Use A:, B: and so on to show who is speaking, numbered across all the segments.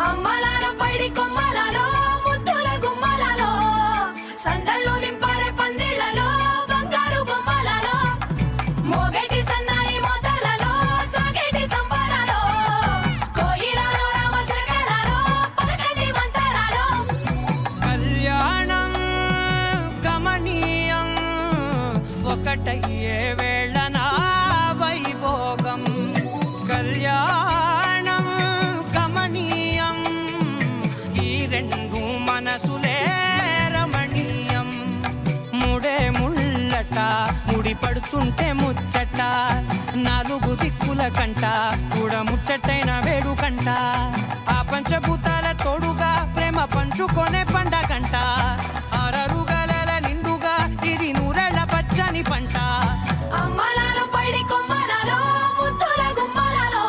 A: అమ్మలాల పైడి కొమ్మలలో ముద్దుల గుమ్మలలో సందళ్ళు నింపరే పందిళ్లలో బంగారు బొమ్మలలో మోగేటి సన్నాయి మోతలలో సాగేటి సంబరాలో కోయిలలో రామశకలలో పలకటి మంతరాలో
B: కళ్యాణం గమనీయం ఒకటయ్యే వేళ నా వైభోగం కళ్యాణం గమనీయం ఈ రెండు మనసులే రమణీయం ముడే ముళ్ళట ముడి పడుతుంటే ముచ్చట నాలుగు దిక్కుల కంట చూడ ముచ్చటైన వేడుకంట ఆ పంచభూతాల తోడుగా ప్రేమ పంచుకొనే పండగంట ఆరరుగల నిండుగా ఇది నూరెళ్ళ పచ్చని పంట
A: అమ్మలాల పైడి కొమ్మలలో ముద్దుల గుమ్మలలో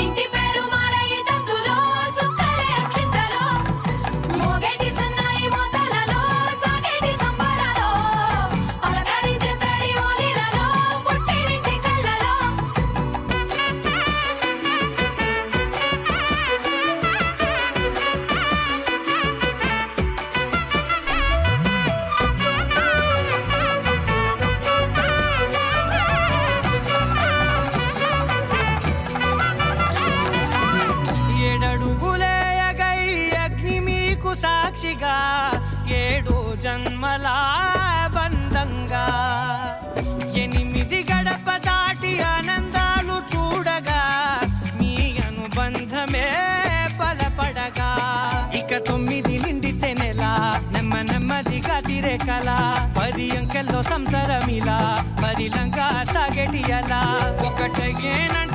A: ఇంటి పేరు మారయి తందులో చుక్కలే అక్షింతలో మోగేటి సన్నాయి మోతలలో సాగేటి సంబరాలో పలకరించే తడి ఓలిలలో పుట్టినింటి కళ్ళలో
B: ఏడడుగులే ఎగై అగ్ని మీకు సాక్షిగా ఏడు జన్మల బంధంగా ఎనిమిది గడప దాటి ఆనందాలు చూడగా మీ అనుబంధమే బలపడగా ఇక 9 నిండితే నెల నెమ్మదిగా తిరే కల 10 అంకెల్లో సంసారమిలా పరిలంగా సాగేటి అలా ఒకటేనంటే